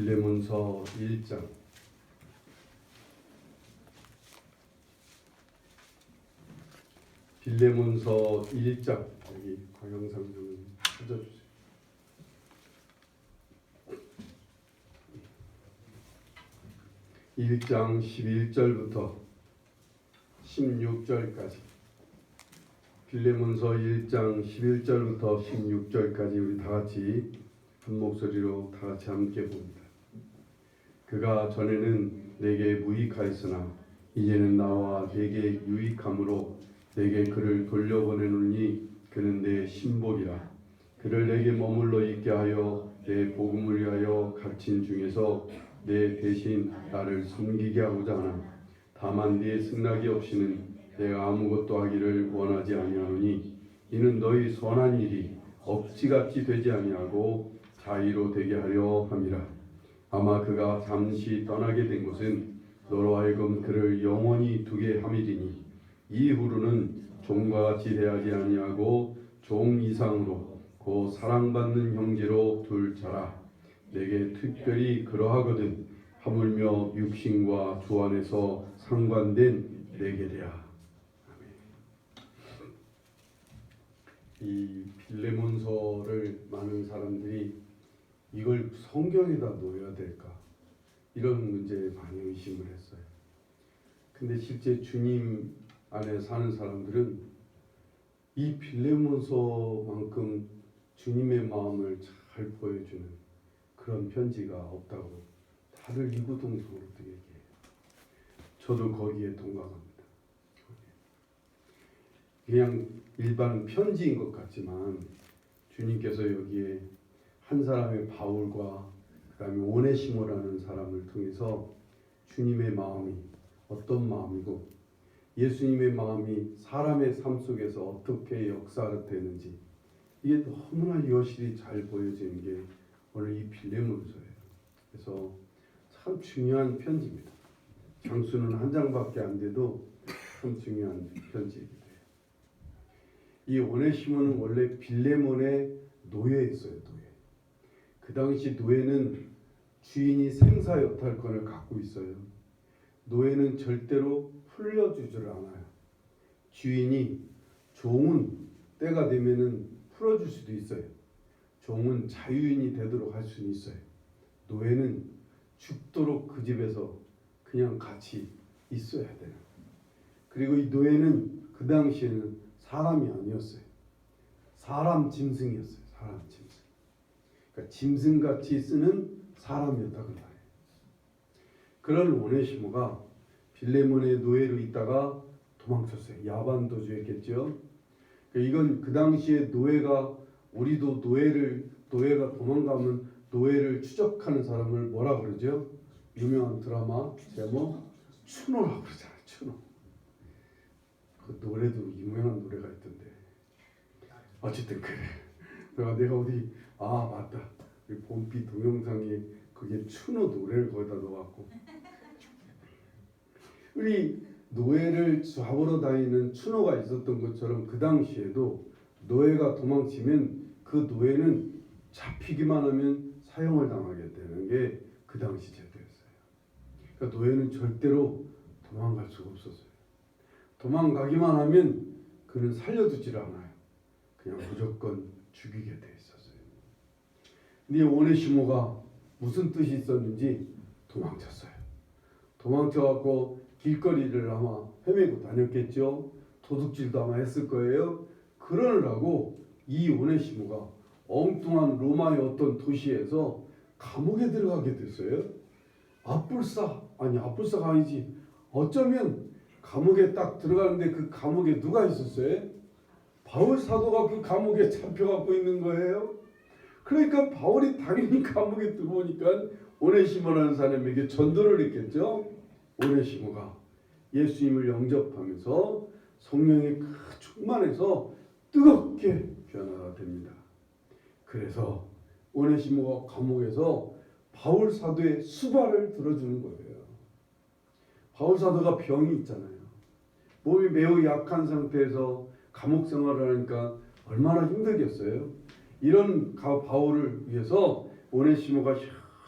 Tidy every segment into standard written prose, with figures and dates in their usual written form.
빌레몬서 1장. 빌레몬서 1장, 여기 동영상 좀 찾아주세요. (1장) 11절부터 16절까지. 빌레몬서 1장 11절부터 16절까지 우리 다 같이 한 목소리로 다 같이 함께 봅니다. 그가 전에는 내게 무익하였으나 이제는 나와 내게 유익함으로 내게 그를 돌려보내노니 그는 내 신복이라. 그를 내게 머물러 있게 하여 내 복음을 위하여 갇힌 중에서 내 대신 나를 섬기게 하고자 하나. 다만 네 승낙이 없이는 내가 아무것도 하기를 원하지 아니하노니 이는 너희 선한 일이 억지같이 되지 아니하고 자의로 되게 하려 함이라. 아마 그가 잠시 떠나게 된 것은 너로 하여금 그를 영원히 두게 함이리니 이후로는 종과 같이 대하지 아니하고 종 이상으로 곧 사랑받는 형제로 둘 자라. 내게 특별히 그러하거든 하물며 육신과 주 안에서 상관된 내게 대하. 이 빌레몬서를 많은 사람들이 이걸 성경에다 놓아야 될까 이런 문제에 많이 의심을 했어요. 근데 실제 주님 안에 사는 사람들은 이 빌레몬서만큼 주님의 마음을 잘 보여주는 그런 편지가 없다고 다들 이구동성으로 얘기해요. 저도 거기에 동감합니다. 그냥 일반 편지인 것 같지만 주님께서 여기에 한 사람의 바울과 그다음에 오네시모라는 사람을 통해서 주님의 마음이 어떤 마음이고 예수님의 마음이 사람의 삶 속에서 어떻게 역사되는지 이게 너무나 여실히 잘 보여지는 게 오늘 이 빌레몬서예요. 그래서 참 중요한 편지입니다. 장수는 한 장밖에 안 돼도 참 중요한 편지입니다. 이 오네시모는 원래 빌레몬의 노예였어요. 노예. 그 당시 노예는 주인이 생사 여탈권을 갖고 있어요. 노예는 절대로 풀려주지를 않아요. 주인이 종은 때가 되면은 풀어줄 수도 있어요. 종은 자유인이 되도록 할 수는 있어요. 노예는 죽도록 그 집에서 그냥 같이 있어야 돼요. 그리고 이 노예는 그 당시에는 사람이 아니었어요. 사람 짐승이었어요. 사람 짐승. 그러니까 짐승같이 쓰는 사람이었다 그 말이에요. 그런 오네시모가 빌레몬의 노예로 있다가 도망쳤어요. 야반도주했겠죠. 이건 그 당시에 노예가 우리도 노예가 도망가면 노예를 추적하는 사람을 뭐라 그러죠? 유명한 드라마 제목 추노라고 그러잖아요. 추노. 그 노래도 유명한 노래가 있던데. 어쨌든 그래. 내가 어디 맞다. 우리 봄비 동영상에 그게 추노 노래를 거기다 넣어갖고 우리 노예를 잡으러 다니는 추노가 있었던 것처럼 그 당시에도 노예가 도망치면 그 노예는 잡히기만 하면 사형을 당하게 되는 게 그 당시 제도였어요. 그러니까 노예는 절대로 도망갈 수가 없었어요. 도망가기만 하면 그는 살려두질 않아요. 그냥 무조건 죽이게 돼 있었어요. 근데 오네시모가 무슨 뜻이 있었는지 도망쳤어요. 도망쳐갖고 길거리를 아마 헤매고 다녔겠죠. 도둑질도 아마 했을 거예요. 그러느라고 이 오네시모가 엉뚱한 로마의 어떤 도시에서 감옥에 들어가게 됐어요. 앞불사가 아니지. 어쩌면 감옥에 딱 들어가는데 그 감옥에 누가 있었어요? 바울 사도가 그 감옥에 잡혀갖고 있는 거예요. 그러니까 바울이 당연히 감옥에 들어오니까 오네시모라는 사람에게 전도를 했겠죠. 오네시모가 예수님을 영접하면서 성령의 충만해서 뜨겁게 변화가 됩니다. 그래서 오네시모가 감옥에서 바울 사도의 수발을 들어주는 거예요. 바울 사도가 병이 있잖아요. 몸이 매우 약한 상태에서 감옥 생활을 하니까 얼마나 힘들겠어요. 이런 바울을 위해서 오네시모가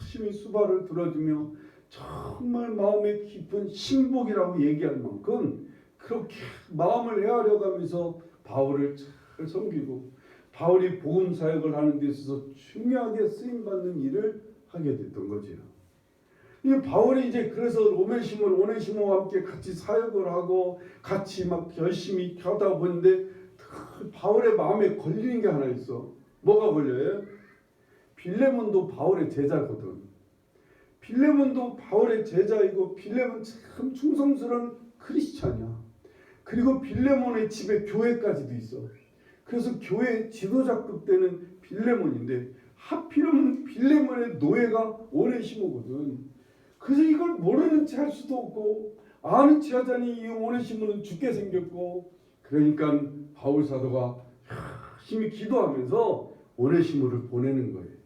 열심히 수발을 들어주며 정말 마음에 깊은 신복이라고 얘기할 만큼 그렇게 마음을 헤아려가면서 바울을 잘 섬기고 바울이 복음 사역을 하는 데 있어서 중요하게 쓰임받는 일을 하게 됐던 거지요. 이 바울이 이제 그래서 오네시모와 함께 같이 사역을 하고 같이 막 열심히 하다 보는데 바울의 마음에 걸리는 게 하나 있어. 뭐가 걸려요? 빌레몬도 바울의 제자거든. 빌레몬도 바울의 제자이고 빌레몬 참 충성스러운 크리스찬이야. 그리고 빌레몬의 집에 교회까지도 있어. 그래서 교회 지도자급 되는 빌레몬인데 하필이면 빌레몬의 노예가 오네시모거든. 그래서 이걸 모르는 체 할 수도 없고 아는 체 하자니 이 오네시모는 죽게 생겼고 그러니까 바울 사도가 열심히 기도하면서 오네시모를 보내는 거예요.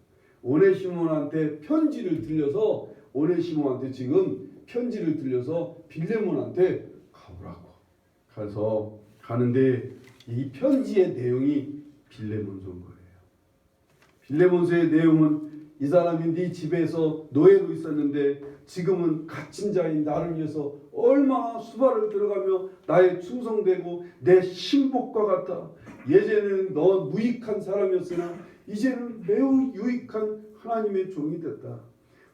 오네시모한테 편지를 들려서 오네시모한테 지금 편지를 들려서 빌레몬한테 가보라고. 가서 가는데 이 편지의 내용이 빌레몬서인 거예요. 빌레몬서의 내용은 이 사람이 네 집에서 노예로 있었는데 지금은 갇힌 자인 나를 위해서 얼마나 수발을 들어가며 나의 충성되고 내 신복과 같다. 예전에는 너 무익한 사람이었으나 이제는 매우 유익한 하나님의 종이 됐다.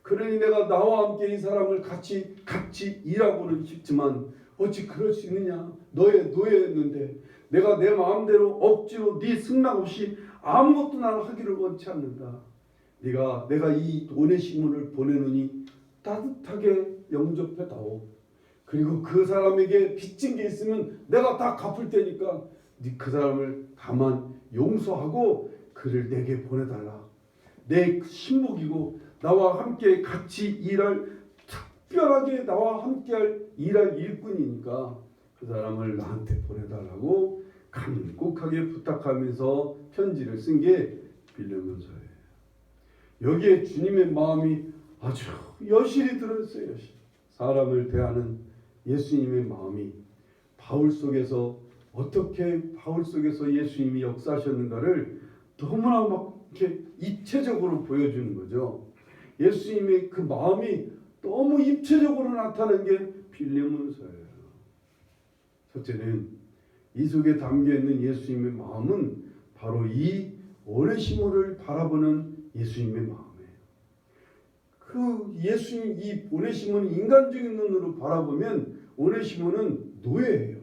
그러니 내가 나와 함께 이 사람을 같이 일하고는 싶지만 어찌 그럴 수 있느냐. 너의 노예였는데 내가 내 마음대로 억지로 네 승낙 없이 아무것도 나는 하기를 원치 않는다. 내가 이 오네시모를 보내느니 따뜻하게 영접해다오. 그리고 그 사람에게 빚진 게 있으면 내가 다 갚을 테니까 그 사람을 다만 용서하고 그를 내게 보내달라. 내 신복이고 나와 함께 같이 일할 특별하게 나와 함께할 일할 일꾼이니까 그 사람을 나한테 보내달라고 간곡하게 부탁하면서 편지를 쓴 게 빌레몬서예요. 여기에 주님의 마음이 아주 여실히 들어있어요. 사람을 대하는 예수님의 마음이 바울 속에서 어떻게 바울 속에서 예수님이 역사하셨는가를 너무나 막 이렇게 입체적으로 보여주는 거죠. 예수님의 그 마음이 너무 입체적으로 나타나는 게 빌레몬서예요. 첫째는 이 속에 담겨있는 예수님의 마음은 바로 이 오네시모를 바라보는 예수님의 마음이에요. 그 예수님 이 오네시모는 인간적인 눈으로 바라보면 오네시모는 노예예요.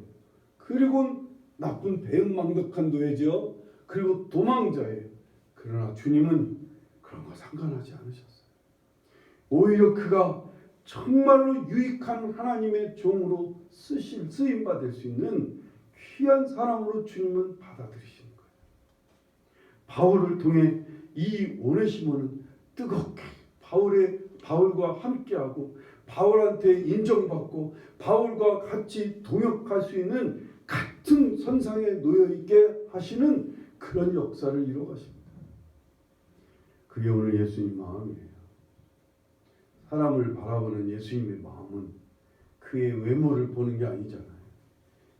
그리고 나쁜 배은망덕한 노예죠. 그리고 도망자예요. 그러나 주님은 그런 거 상관하지 않으셨어요. 오히려 그가 정말로 유익한 하나님의 종으로 쓰임받을 수 있는 귀한 사람으로 주님은 받아들이시는 거예요. 바울을 통해 이 오네시모는 뜨겁게 바울과 함께하고 바울한테 인정받고 바울과 같이 동역할 수 있는 같은 선상에 놓여있게 하시는 그런 역사를 이뤄가십니다. 그게 오늘 예수님 마음이에요. 사람을 바라보는 예수님의 마음은 그의 외모를 보는 게 아니잖아요.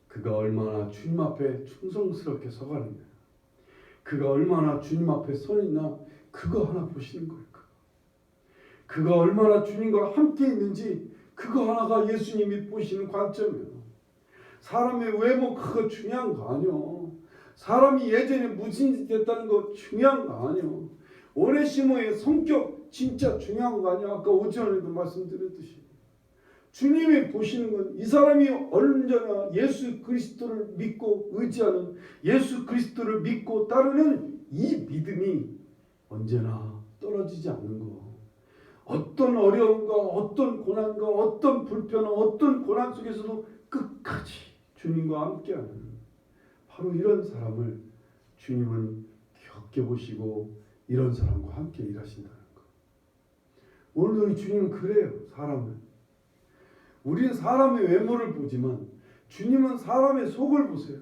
그가 얼마나 주님 앞에 충성스럽게 서가는가, 그가 얼마나 주님 앞에 서 있나, 그거 하나 보시는 거예요. 그가 얼마나 주님과 함께 있는지 그거 하나가 예수님이 보시는 관점이에요. 사람의 외모 그거 중요한 거 아니요. 사람이 예전에 무슨 짓 했다는 거 중요한 거 아니요. 오네시모의 성격 진짜 중요한 거 아니야. 아까 오전에도 말씀드렸듯이 주님이 보시는 건 이 사람이 언제나 예수 그리스도를 믿고 의지하는, 예수 그리스도를 믿고 따르는 이 믿음이 언제나 떨어지지 않는 거. 어떤 어려움과 어떤 고난과 어떤 불편한 어떤 고난 속에서도 끝까지 주님과 함께하는 바로 이런 사람을 주님은 겪어보시고 이런 사람과 함께 일하신다는 것. 오늘도 주님은 그래요. 사람을. 우리는 사람의 외모를 보지만 주님은 사람의 속을 보세요.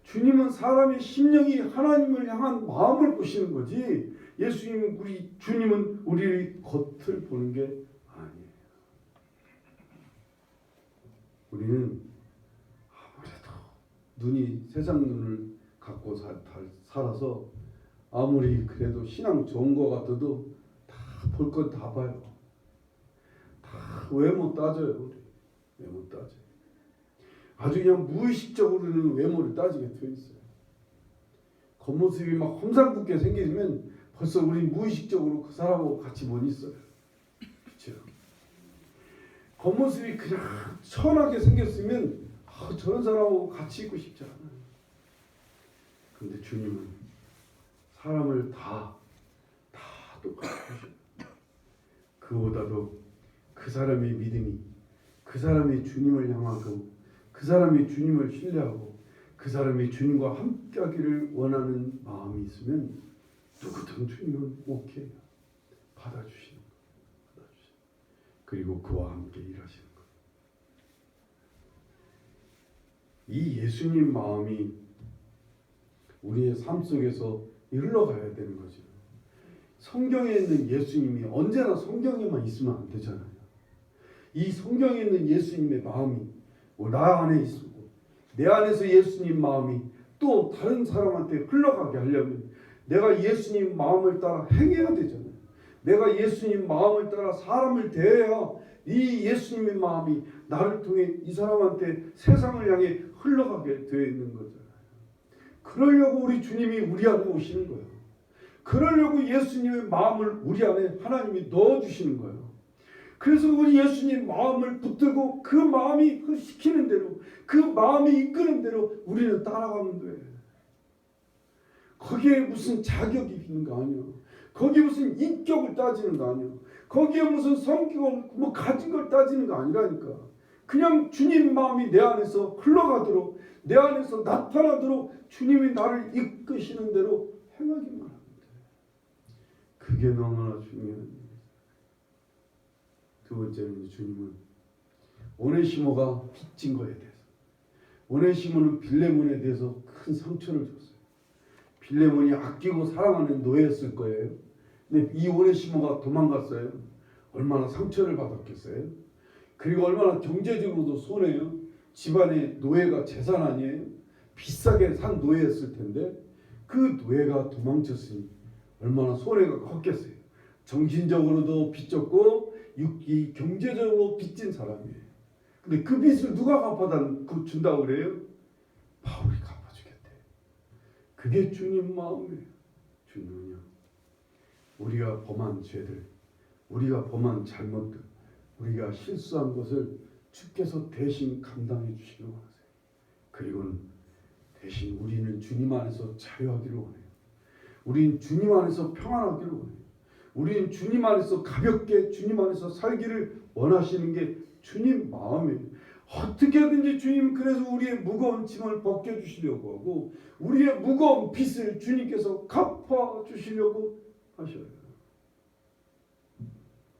주님은 사람의 심령이 하나님을 향한 마음을 보시는 거지, 주님은 우리 겉을 보는 게 아니에요. 우리는 아무래도 눈이 세상 눈을 갖고 살아서 아무리 그래도 신앙 좋은 것 같아도 다 볼 건 다 봐요. 다 외모 따져요. 우리. 외모 따져요. 아주 그냥 무의식적으로는 외모를 따지게 돼 있어요. 겉모습이 막 험상궂게 생기면 벌써 우리 무의식적으로 그 사람하고 같이 못 있어요. 그렇죠? 겉모습이 그냥 천하게 생겼으면 저런 사람하고 같이 있고 싶지 않아요. 그런데 주님은 사람을 다 똑같이 보셔요. 그보다도 그 사람의 믿음이, 그 사람이 주님을 향하고, 그 사람이 주님을 신뢰하고, 그 사람이 주님과 함께하기를 원하는 마음이 있으면 누구든 주님은 오케이 받아주시는 거예요. 그리고 그와 함께 일하시는 거예요. 이 예수님 마음이 우리의 삶 속에서 흘러가야 되는 거죠. 성경에 있는 예수님이 언제나 성경에만 있으면 안 되잖아요. 이 성경에 있는 예수님의 마음이 나 안에 있고 내 안에서 예수님 마음이 또 다른 사람한테 흘러가게 하려면 내가 예수님 마음을 따라 행해야 되잖아요. 내가 예수님 마음을 따라 사람을 대해야 이 예수님의 마음이 나를 통해 이 사람한테 세상을 향해 흘러가게 되어 있는 거잖아요. 그러려고 우리 주님이 우리 안에 오시는 거예요. 그러려고 예수님의 마음을 우리 안에 하나님이 넣어주시는 거예요. 그래서 우리 예수님 마음을 붙들고 그 마음이 시키는 대로, 그 마음이 이끄는 대로 우리는 따라가면 돼. 거기에 무슨 자격이 있는 거 아니야. 거기에 무슨 인격을 따지는 거 아니야. 거기에 무슨 성격을 가진 걸 따지는 거 아니라니까. 그냥 주님 마음이 내 안에서 흘러가도록, 내 안에서 나타나도록 주님이 나를 이끄시는 대로 행하기만 하면 돼. 그게 너무나 중요한 일이에요. 두 번째는 주님은 오네시모가 빚진 거에 대해서, 오네시모는 빌레몬에 대해서 큰 상처를 줬어요. 빌레몬이 아끼고 사랑하는 노예였을 거예요. 근데 이 오네시모가 도망갔어요. 얼마나 상처를 받았겠어요. 그리고 얼마나 경제적으로도 손해요. 집안의 노예가 재산 아니에요. 비싸게 산 노예였을 텐데 그 노예가 도망쳤으니 얼마나 손해가 컸겠어요. 정신적으로도 빚졌고 이 경제적으로 빚진 사람이에요. 근데 그 빚을 누가 준다고 그래요? 바울이 갚아주겠대. 그게 주님 마음이에요. 주님은요, 우리가 범한 죄들, 우리가 범한 잘못들, 우리가 실수한 것을 주께서 대신 감당해 주시기를 원하세요. 그리고는 대신 우리는 주님 안에서 자유하기를 원해요. 우리는 주님 안에서 평안하기를 원해요. 우리는 주님 안에서 가볍게 주님 안에서 살기를 원하시는 게 주님 마음이에요. 어떻게든지 주님 그래서 우리의 무거운 짐을 벗겨주시려고 하고 우리의 무거운 빚을 주님께서 갚아주시려고 하셔요.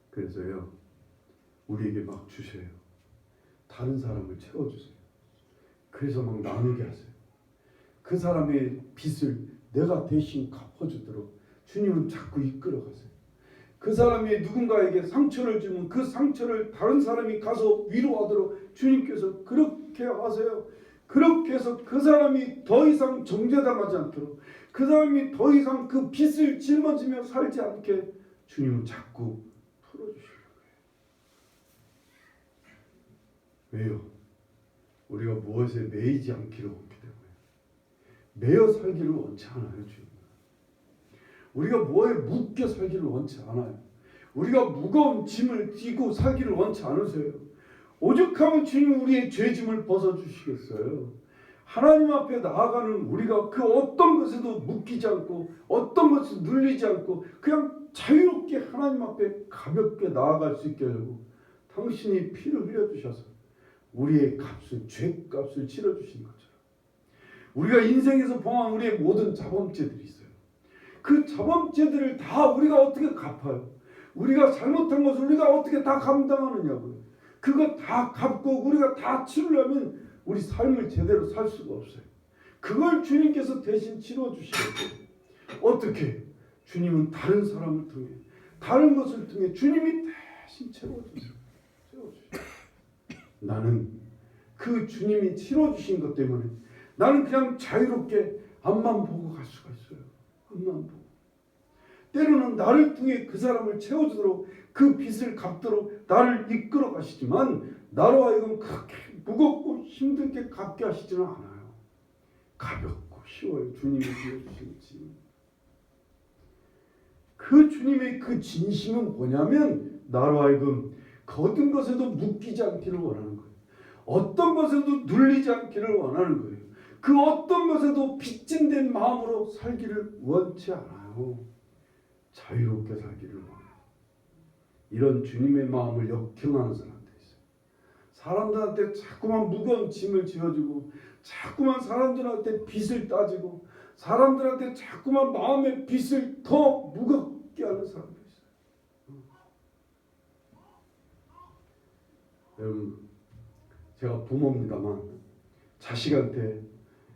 그래서요, 우리에게 막 주셔요. 다른 사람을 채워주세요. 그래서 막 나누게 하세요. 그 사람의 빚을 내가 대신 갚아주도록 주님은 자꾸 이끌어가세요. 그 사람이 누군가에게 상처를 주면 그 상처를 다른 사람이 가서 위로하도록 주님께서 그렇게 하세요. 그렇게 해서 그 사람이 더 이상 정죄당하지 않도록, 그 사람이 더 이상 그 빚을 짊어지며 살지 않게 주님은 자꾸 풀어주시려고 해요. 왜요? 우리가 무엇에 매이지 않기를 원기 때문에. 매여 살기를 원치 않아요. 주님. 우리가 뭐에 묶여 살기를 원치 않아요. 우리가 무거운 짐을 지고 살기를 원치 않으세요. 오죽하면 주님 우리의 죄짐을 벗어주시겠어요. 하나님 앞에 나아가는 우리가 그 어떤 것에도 묶이지 않고 어떤 것에도 눌리지 않고 그냥 자유롭게 하나님 앞에 가볍게 나아갈 수 있게 하려고 당신이 피를 흘려주셔서 우리의 값을, 죄값을 치러주신 것처럼 우리가 인생에서 범한 우리의 모든 자범죄들이 있어요. 그 자범죄들을 다 우리가 어떻게 갚아요? 우리가 잘못한 것을 우리가 어떻게 다 감당하느냐고요. 그거 다 갚고 우리가 다 치르려면 우리 삶을 제대로 살 수가 없어요. 그걸 주님께서 대신 치러주시겠어요. 어떻게? 주님은 다른 사람을 통해, 다른 것을 통해 주님이 대신 채워주세요. 나는 그 주님이 치러주신 것 때문에 나는 그냥 자유롭게 앞만 보고 갈 수가 있어요. 앞만 보고. 때로는 나를 통해 그 사람을 채워주도록 그 빚을 갚도록 나를 이끌어 가시지만 나로 하여금 그렇게 무겁고 힘들게 갚게 하시지는 않아요. 가볍고 쉬워요. 주님이 주어주신 짐. 그 주님의 그 진심은 뭐냐면 나로 하여금 거둔 것에도 묶이지 않기를 원하는 거예요. 어떤 것에도 눌리지 않기를 원하는 거예요. 그 어떤 것에도 빚진된 마음으로 살기를 원치 않아요. 자유롭게 살기를 원해요. 이런 주님의 마음을 역행하는 사람들이 있어요. 사람들한테 자꾸만 무거운 짐을 지어주고 자꾸만 사람들한테 빚을 따지고 사람들한테 자꾸만 마음의 빚을 더 무겁게 하는 사람들이 있어요. 여러분, 제가 부모입니다만 자식한테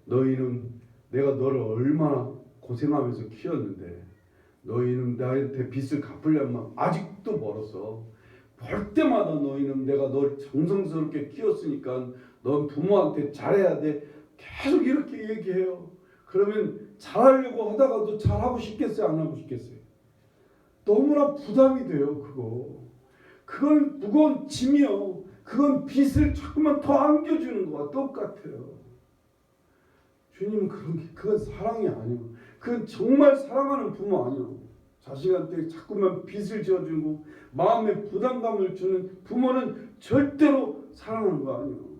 너희는 내가 너를 얼마나 고생하면서 키웠는데 너희는 나한테 빚을 갚으려면 아직도 멀어서 볼 때마다 너희는 내가 널 정성스럽게 키웠으니까 넌 부모한테 잘해야 돼. 계속 이렇게 얘기해요. 그러면 잘하려고 하다가도 잘하고 싶겠어요? 안 하고 싶겠어요? 너무나 부담이 돼요. 그건 무거운 짐이요. 그건 빚을 자꾸만 더 안겨주는 거와 똑같아요. 주님은 그건 사랑이 아니에요. 그건 정말 사랑하는 부모 아니에요. 자식한테 자꾸만 빚을 지어주고 마음에 부담감을 주는 부모는 절대로 사랑하는 거 아니에요.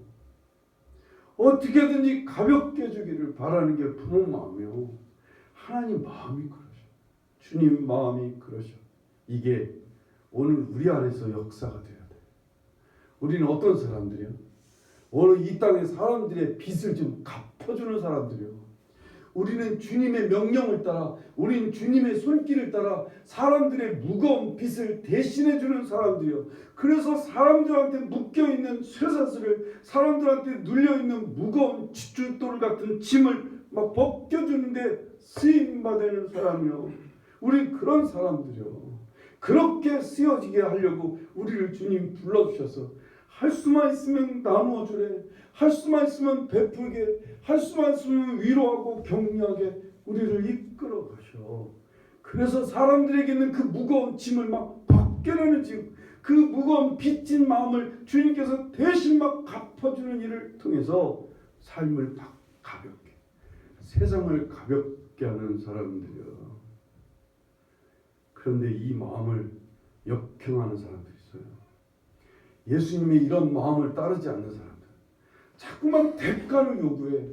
어떻게든지 가볍게 해주기를 바라는 게 부모 마음이에요. 하나님 마음이 그러셔. 주님 마음이 그러셔. 이게 오늘 우리 안에서 역사가 돼야 돼. 우리는 어떤 사람들이요? 오늘 이 땅의 사람들의 빚을 좀 갚아주는 사람들이요. 우리는 주님의 명령을 따라, 우리는 주님의 손길을 따라 사람들의 무거운 빚을 대신해 주는 사람들이요. 그래서 사람들한테 묶여있는 쇠사슬을, 사람들한테 눌려있는 무거운 칫줄돌 같은 짐을 막 벗겨주는데 쓰임받는 사람이요. 우리는 그런 사람들이요. 그렇게 쓰여지게 하려고 우리를 주님 불러주셔서 할 수만 있으면 나누어 주래. 할 수만 있으면 베풀게. 할 수만 있으면 위로하고 격려하게 우리를 이끌어 가셔. 그래서 사람들에게 있는 그 무거운 짐을 막 벗겨내는 짐, 그 무거운 빚진 마음을 주님께서 대신 막 갚아주는 일을 통해서 삶을 막 가볍게, 세상을 가볍게 하는 사람들이요. 그런데 이 마음을 역행하는 사람들이 있어요. 예수님의 이런 마음을 따르지 않는 사람들, 자꾸만 대가를 요구해,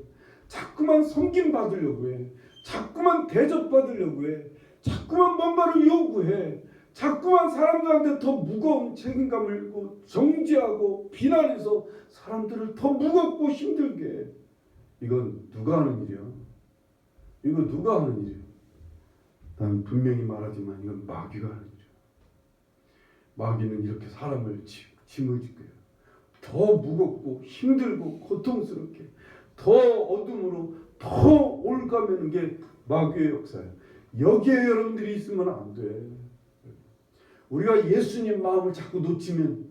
자꾸만 섬김 받으려고 해, 자꾸만 대접받으려고 해, 자꾸만 뭔가를 요구해, 자꾸만 사람들한테 더 무거운 책임감을 주고 정죄하고 비난해서 사람들을 더 무겁고 힘들게 해. 이건 누가 하는 일이야? 이거 누가 하는 일이야? 난 분명히 말하지만 이건 마귀가 하는 일이야. 마귀는 이렇게 사람을 짐을 지게 해요. 더 무겁고 힘들고 고통스럽게, 더 어둠으로 더 올가매는 게 마귀의 역사예요. 여기에 여러분들이 있으면 안 돼. 우리가 예수님 마음을 자꾸 놓치면,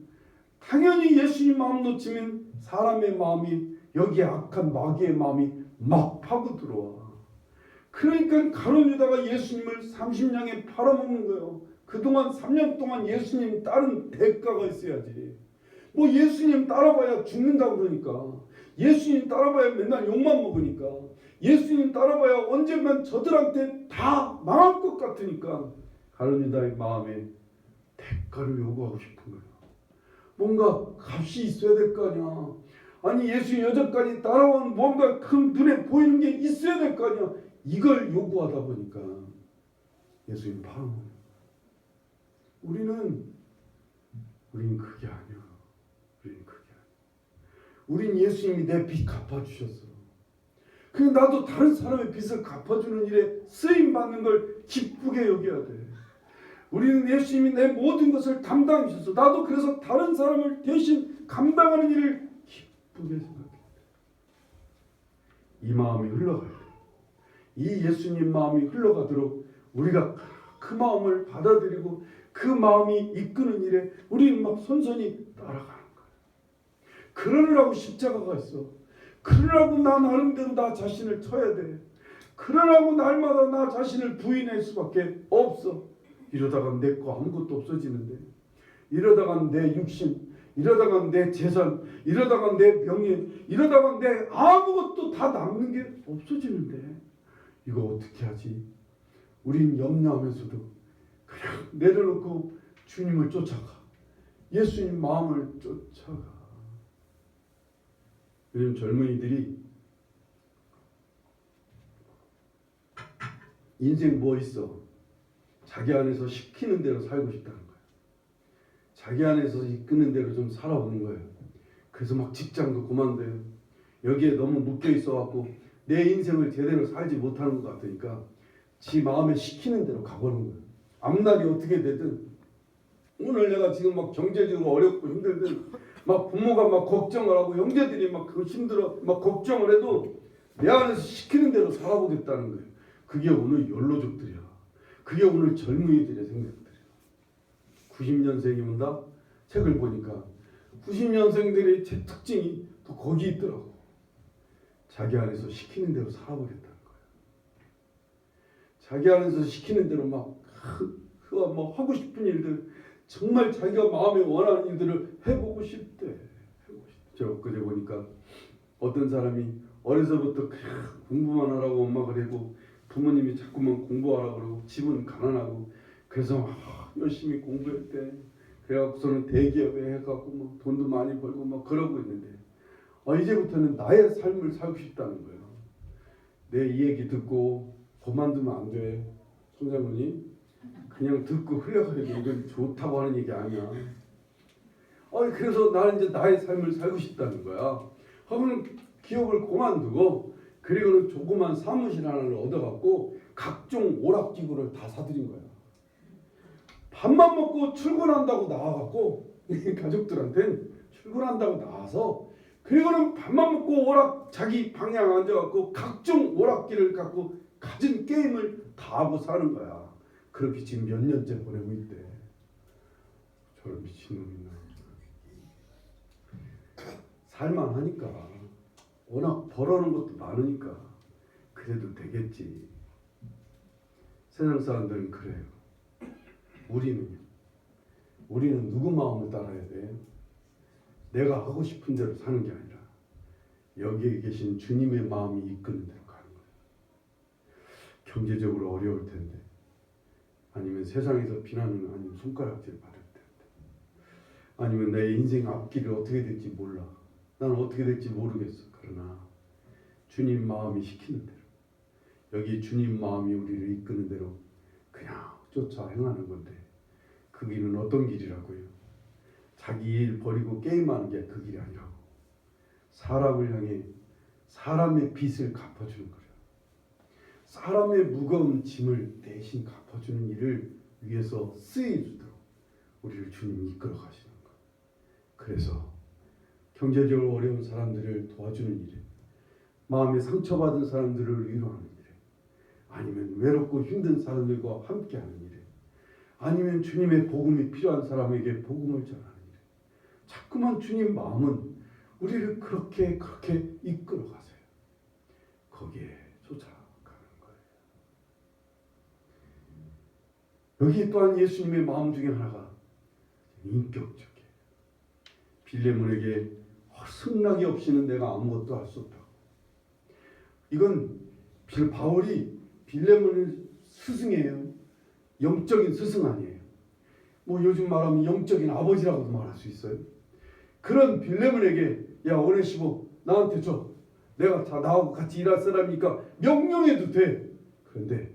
당연히 예수님 마음 놓치면 사람의 마음이, 여기에 악한 마귀의 마음이 막 파고 들어와. 그러니까 가룟 유다가 예수님을 30냥에 팔아먹는 거예요. 그동안 3년 동안 예수님 따른 대가가 있어야지. 뭐 예수님 따라봐야 죽는다고 그러니까, 예수님 따라봐야 맨날 욕만 먹으니까, 예수님 따라봐야 언젠간 저들한테 다 망할 것 같으니까 가룟 유다의 마음에 대가를 요구하고 싶은 거예요. 뭔가 값이 있어야 될 거 아니야. 아니 예수 여전까지 따라온 뭔가 큰 눈에 보이는 게 있어야 될 거 아니야. 이걸 요구하다 보니까 예수님 팔아먹어요. 우리는 그게 아니야. 우린 예수님이 내 빚 갚아주셨어. 그래 나도 다른 사람의 빚을 갚아주는 일에 쓰임받는 걸 기쁘게 여겨야 돼. 우리는 예수님이 내 모든 것을 담당하셨어. 나도 그래서 다른 사람을 대신 감당하는 일을 기쁘게 생각해. 이 마음이 흘러갈 때, 이 예수님 마음이 흘러가도록 우리가 그 마음을 받아들이고 그 마음이 이끄는 일에 우리는 막 선선히 따라가는 거예요. 그러느라고 십자가가 있어. 그러라고 나 나름대로 나 자신을 쳐야 돼. 그러라고 날마다 나 자신을 부인할 수밖에 없어. 이러다가 내 거 아무것도 없어지는데, 이러다가 내 육신, 이러다가 내 재산, 이러다가 내 명예, 이러다가 내 아무것도 다 남는 게 없어지는데 이거 어떻게 하지? 우린 염려하면서도 그냥 내려놓고 주님을 쫓아가. 예수님 마음을 쫓아가. 요즘 젊은이들이 인생 뭐 있어? 자기 안에서 시키는 대로 살고 싶다는 거야. 자기 안에서 이끄는 대로 좀 살아오는 거예요. 그래서 막 직장도 그만둬요. 여기에 너무 묶여 있어갖고 내 인생을 제대로 살지 못하는 것 같으니까 지 마음에 시키는 대로 가보는 거예요. 앞날이 어떻게 되든, 오늘 내가 지금 막 경제적으로 어렵고 힘들든 막 부모가 막 걱정을 하고 형제들이 막 그거 힘들어 막 걱정을 해도 내 안에서 시키는 대로 살아보겠다는 거예요. 그게 오늘 연로족들이야. 그게 오늘 젊은이들의 생각들이야. 90년생이 온다? 책을 보니까 90년생들의 특징이 또 거기 있더라고. 자기 안에서 시키는 대로 살아보겠다는 거예요. 자기 안에서 시키는 대로 막 하고 싶은 일들, 정말 자기가 마음에 원하는 일들을 해보고 싶대. 저 엊그제 보니까 어떤 사람이 어려서부터 공부만 하라고 엄마가 그러고 부모님이 자꾸만 공부하라고 그러고 집은 가난하고 그래서 열심히 공부했대. 그래갖고서는 대기업에 해갖고 뭐 돈도 많이 벌고 막 그러고 있는데 이제부터는 나의 삶을 살고 싶다는 거예요. 내 이 얘기 듣고 그만두면 안 돼. 손장군이 그냥 듣고 흘려가지고 이건 좋다고 하는 얘기 아니야. 그래서 나는 이제 나의 삶을 살고 싶다는 거야. 하면 기업을 그만두고 그리고는 조그만 사무실 하나를 얻어갖고 각종 오락기구를 다 사들인 거야. 밥만 먹고 출근한다고 나와갖고 가족들한테는 출근한다고 나와서 그리고는 밥만 먹고 오락 자기 방향 앉아갖고 각종 오락기를 갖고 가진 게임을 다 하고 사는 거야. 그렇게 지금 몇 년째 보내고 있대. 저런 미친놈이나. 살만하니까 워낙 벌어오는 것도 많으니까 그래도 되겠지. 세상 사람들은 그래요. 우리는 누구 마음을 따라야 돼? 내가 하고 싶은 대로 사는 게 아니라 여기에 계신 주님의 마음이 이끄는 대로 가는 거예요. 경제적으로 어려울 텐데, 아니면 세상에서 비난을 아니면 손가락질 받을 텐데, 아니면 내 인생 앞길이 어떻게 될지 몰라. 나는 어떻게 될지 모르겠어. 그러나 주님 마음이 시키는 대로, 여기 주님 마음이 우리를 이끄는 대로 그냥 쫓아 행하는 건데, 그 길은 어떤 길이라고요? 자기 일 버리고 게임하는 게 그 길이 아니라고. 사람을 향해 사람의 빚을 갚아주는 거예요. 사람의 무거운 짐을 대신 갚아주는 일을 위해서 쓰여주도록 우리를 주님이 이끌어 가시는 거예요. 그래서 경제적으로 어려운 사람들을 도와주는 일에, 마음에 상처받은 사람들을 위로하는 일에, 아니면 외롭고 힘든 사람들과 함께하는 일에, 아니면 주님의 복음이 필요한 사람에게 복음을 전하는 일에, 자꾸만 주님 마음은 우리를 그렇게 이끌어 가세요. 거기에 쫓아가는 거예요. 여기 또한 예수님의 마음 중에 하나가 인격적이에요. 빌레몬에게 승낙이 없이는 내가 아무것도 할 수 없다고. 이건 바울이 빌레몬의 스승이에요. 영적인 스승 아니에요. 뭐 요즘 말하면 영적인 아버지라고도 말할 수 있어요. 그런 빌레몬에게 야 오네시모 나한테 줘. 내가 다 나하고 같이 일할 사람이니까 명령해도 돼. 그런데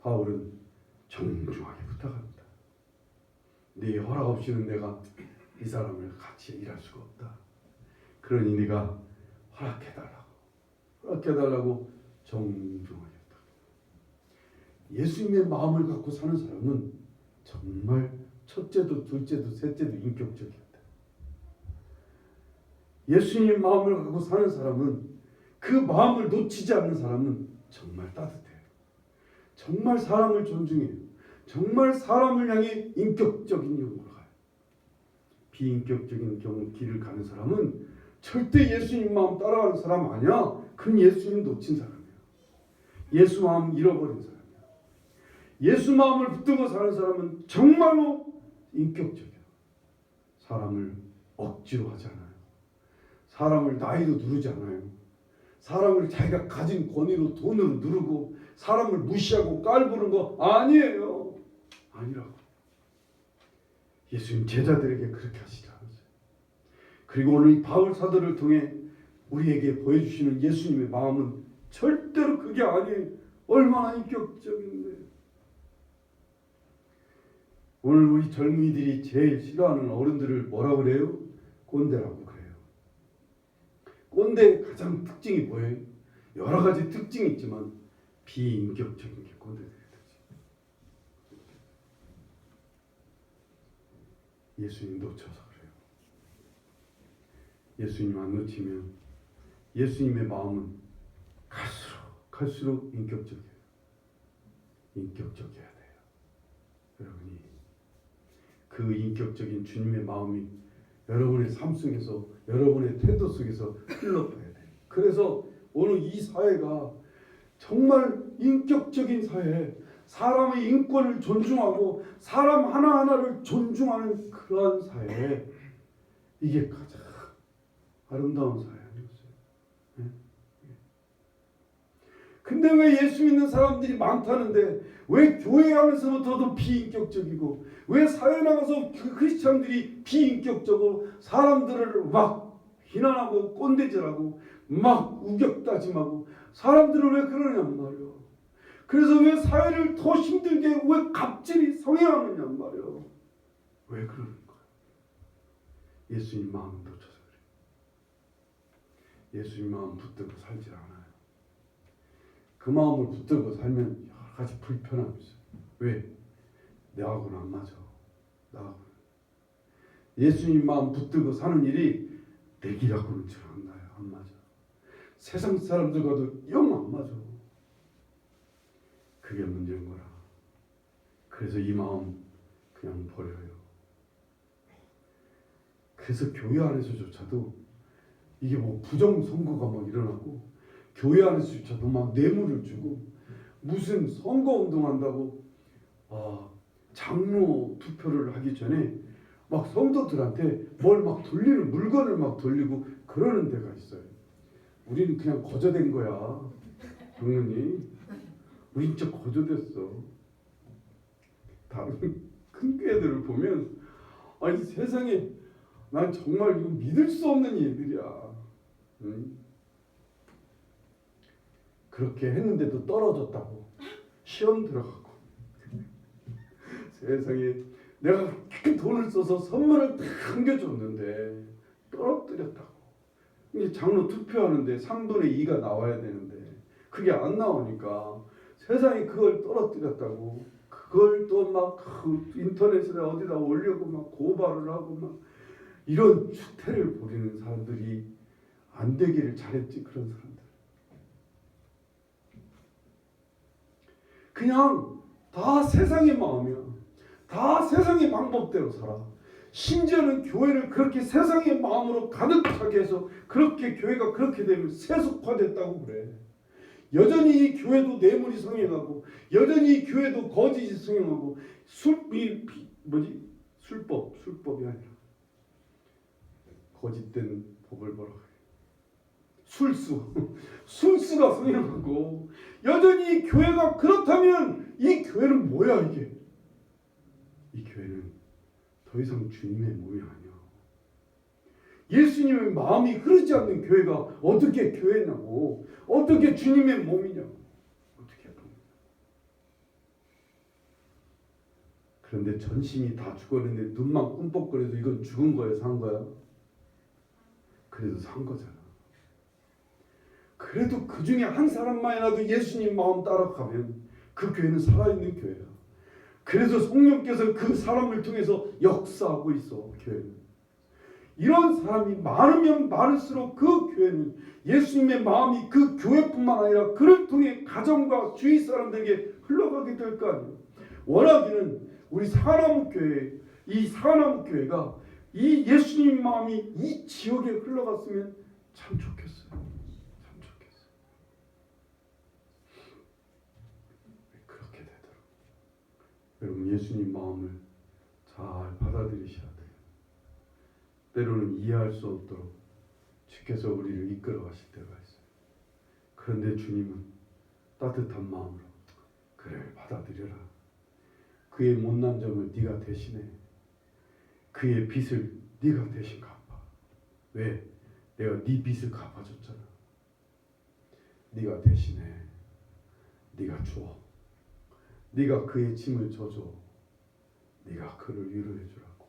바울은 정중하게 부탁합니다. 네 허락 없이는 내가 이 사람을 같이 일할 수가 없다. 그러니 네가 허락해달라고 정중하게 부탁합니다. 예수님의 마음을 갖고 사는 사람은 정말 첫째도 둘째도 셋째도 인격적이었다. 예수님 마음을 갖고 사는 사람은, 그 마음을 놓치지 않는 사람은 정말 따뜻해요. 정말 사람을 존중해요. 정말 사람을 향해 인격적인 영으로 가요. 비인격적인 길을 가는 사람은 절대 예수님 마음 따라가는 사람 아니야. 그건 예수님 놓친 사람이야. 예수 마음 잃어버린 사람이야. 예수 마음을 붙들고 사는 사람은 정말로 인격적이야. 사람을 억지로 하지 않아요. 사람을 나이로 누르지 않아요. 사람을 자기가 가진 권위로 돈으로 누르고 사람을 무시하고 깔보는 거 아니에요. 아니라고. 예수님 제자들에게 그렇게 하시지 않았어요. 그리고 오늘 이 바울 사도를 통해 우리에게 보여주시는 예수님의 마음은 절대로 그게 아니에요. 얼마나 인격적인데. 오늘 우리 젊은이들이 제일 싫어하는 어른들을 뭐라고 그래요? 꼰대라고 그래요. 꼰대의 가장 특징이 뭐예요? 여러 가지 특징이 있지만 비인격적인 게 꼰대들의 특징. 예수님 놓쳐서 그래요. 예수님 안 놓치면 예수님의 마음은 갈수록 인격적이에요. 인격적이어야 돼요. 여러분이 그 인격적인 주님의 마음이 여러분의 삶 속에서 여러분의 태도 속에서 흘러가야 돼요. 그래서 오늘 이 사회가 정말 인격적인 사회, 사람의 인권을 존중하고 사람 하나하나를 존중하는 그러한 사회, 이게 가장 아름다운 사회 아니었어요? 네? 근데 왜 예수 믿는 사람들이 많다는데 왜 교회 안에서부터도 비인격적이고 왜 사회 나가서 그 크리스찬들이 비인격적으로 사람들을 막 비난하고 꼰대질하고 막 우격다짐하고 사람들을 왜 그러냔 말이에요. 그래서 왜 사회를 더 힘들게 왜 갑질이 성행하느냔 말이에요. 왜 그러는 거예요? 예수님 마음 놓쳐서 그래요. 예수님 마음 붙들고 살지 않아요. 그 마음을 붙들고 살면 여러 가지 불편함이 있어요. 왜? 내하고는 안 맞아. 나하고는. 예수님 마음 붙들고 사는 일이 내 길하고는 잘 안 나요. 안 맞아. 세상 사람들과도 영 안 맞아. 그게 문제인 거라. 그래서 이 마음 그냥 버려요. 그래서 교회 안에서조차도 이게 뭐 부정 선거가 막 일어나고 교회 안에서조차도 막 뇌물을 주고 무슨 선거 운동한다고 장로 투표를 하기 전에 막 성도들한테 뭘 막 돌리는 물건을 막 돌리고 그러는 데가 있어요. 우리는 그냥 거저된 거야. 장로님. 우린 진짜 거저됐어. 다른 큰 교회들을 보면 아니 세상에 난 정말 이거 믿을 수 없는 일들이야. 응? 그렇게 했는데도 떨어졌다고. 시험 들어가고. 세상에 내가 큰 돈을 써서 선물을 다 안겨줬는데 떨어뜨렸다고. 이제 장로 투표하는데 3분의 2가 나와야 되는데 그게 안 나오니까 세상에 그걸 떨어뜨렸다고. 그걸 또 막 인터넷에 어디다 올려고 막 고발을 하고 막 이런 추태를 벌이는 사람들이 안 되기를 잘했지. 그런 사람들 그냥 다 세상의 마음이야. 다 세상의 방법대로 살아. 심지어는 교회를 그렇게 세상의 마음으로 가득 차게 해서 그렇게 교회가 그렇게 되면 세속화됐다고 그래. 여전히 이 교회도 뇌물이 성행하고 여전히 이 교회도 거짓이 성행하고 술법이 아니라 거짓된 법을 뭐라고 해. 술수가 성행하고 여전히 교회가 그렇다면 이 교회는 뭐야 이게? 이 교회는 더 이상 주님의 몸이 아니야. 예수님의 마음이 흐르지 않는 교회가 어떻게 교회냐고. 어떻게 주님의 몸이냐고. 어떻게 보면. 그런데 전신이 다 죽었는데 눈만 꿈뻑거려도 이건 죽은 거야 산 거야? 그래도 산 거잖아. 그래도 그 중에 한 사람만이라도 예수님 마음 따라가면 그 교회는 살아있는 교회야. 그래서 성령께서 그 사람을 통해서 역사하고 있어. 교회는. 이런 사람이 많으면 많을수록 그 교회는 예수님의 마음이 그 교회뿐만 아니라 그를 통해 가정과 주위 사람들에게 흘러가게 될 거 아니에요. 원하기는 우리 사나무교회, 이 사나무교회가 이 예수님 마음이 이 지역에 흘러갔으면 참 좋겠어요. 참 좋겠어요. 왜 그렇게 되더라고요. 여러분 예수님 마음을 잘 받아들이셔야 돼요. 때로는 이해할 수 없도록 주께서 우리를 이끌어 가실 때가 있어요. 그런데 주님은 따뜻한 마음으로 그래 받아들여라. 그의 못난 점을 네가 대신해. 그의 빚을 네가 대신 갚아. 왜? 내가 네 빚을 갚아줬잖아. 네가 대신해. 네가 줘. 네가 그의 짐을 져줘. 네가 그를 위로해 주라고.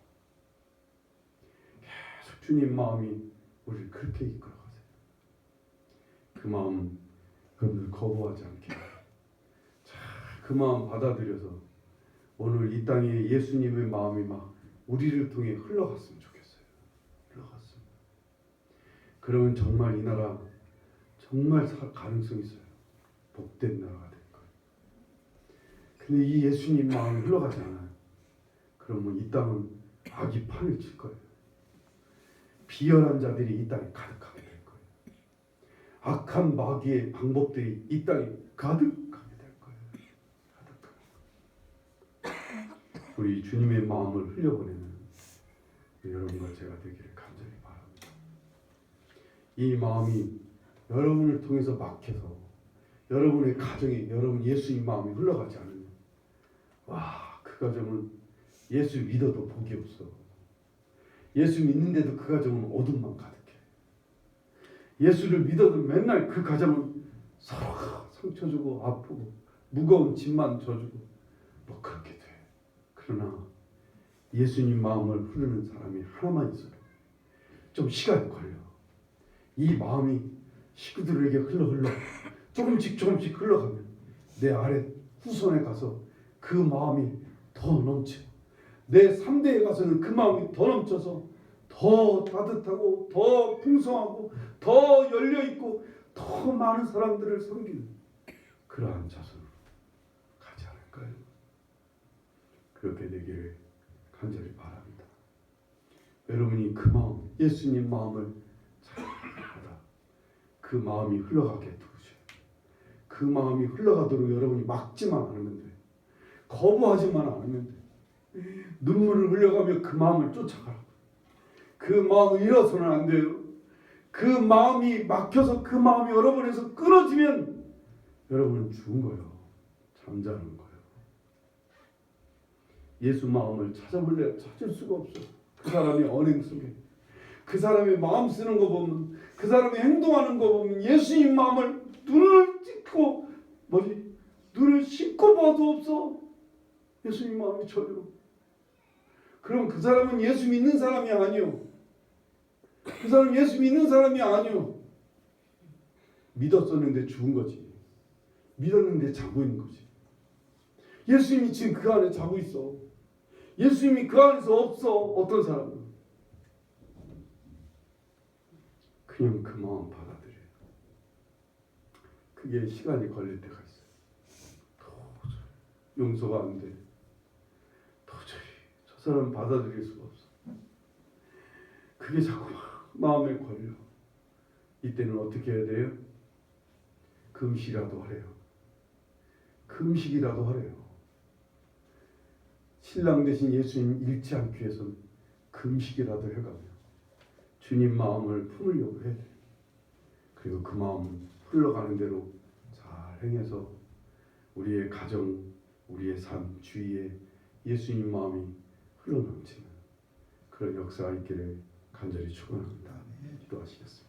계속 주님 마음이 우리를 그렇게 이끌어 가세요. 그 마음 여러분들 거부하지 않게. 그 마음 받아들여서 오늘 이 땅에 예수님의 마음이 막 우리를 통해 흘러갔으면 좋겠어요. 흘러갔으면. 그러면 정말 이 나라 정말 가능성이 있어요. 복된 나라가 될 거예요. 근데 이 예수님 마음이 흘러가지 않아요. 그러면 이 땅은 악이 판을 칠 거예요. 비열한 자들이 이 땅에 가득하게 될 거예요. 악한 마귀의 방법들이 이 땅에 가득하게 될 거예요. 우리 주님의 마음을 흘려보내는 여러분과 제가 되기를 간절히 바랍니다. 이 마음이 여러분을 통해서 막혀서 여러분의 가정에 여러분 예수님 마음이 흘러가지 않으면 그 가정은 예수 믿어도 복이 없어. 예수 믿는데도 그 가정은 어둠만 가득해. 예수를 믿어도 맨날 그 가정은 서로가 상처 주고 아프고 무거운 짐만 져주고 뭐 그렇게 돼. 그러나 예수님 마음을 흐르는 사람이 하나만 있어요. 좀 시간이 걸려. 이 마음이 식구들에게 흘러 조금씩 흘러가면 내 아래 후손에 가서 그 마음이 더 넘쳐. 내 3대에 가서는 그 마음이 더 넘쳐서 더 따뜻하고 더 풍성하고 더 열려있고 더 많은 사람들을 섬기는 그러한 자손으로 가지 않을까요? 그렇게 되기를 간절히 바랍니다. 여러분이 그 마음, 예수님 마음을 잘 받아 그 마음이 흘러가게 두세요. 그 마음이 흘러가도록 여러분이 막지만 않으면 돼. 거부하지만 않으면 돼. 눈물을 흘려가며 그 마음을 쫓아가라. 그 마음을 잃어서는 안 돼요. 그 마음이 막혀서 그 마음이 여러분에서 끊어지면 여러분은 죽은 거예요. 잠자는 거예요. 예수 마음을 찾아볼래 찾을 수가 없어. 그 사람의 언행 속에 그 사람의 마음 쓰는 거 보면 그 사람의 행동하는 거 보면 예수님 마음을 눈을 찍고 눈을 씻고 봐도 없어. 예수님 마음이 전혀. 그럼 그 사람은 예수 믿는 사람이 아니요. 그 사람은 예수 믿는 사람이 아니요. 믿었었는데 죽은 거지. 믿었는데 자고 있는 거지. 예수님이 지금 그 안에 자고 있어. 예수님이 그 안에서 없어. 어떤 사람은 그냥 그 마음 받아들여요. 그게 시간이 걸릴 때가 있어요. 도저히 용서가 안 돼. 도저히 저 사람 받아들일 수가 없어. 그게 자꾸 마음에 걸려. 이때는 어떻게 해야 돼요? 금식이라도 하래요. 금식이라도 하래요. 신랑 되신 예수님 잃지 않기 위해서는 금식이라도 해가며 주님 마음을 품으려고 해야 돼요. 그리고 그 마음 흘러가는 대로 잘 행해서 우리의 가정, 우리의 삶, 주위에 예수님 마음이 흘러넘치는 그런 역사가 있기를 간절히 축원합니다. 기도하시겠습니다.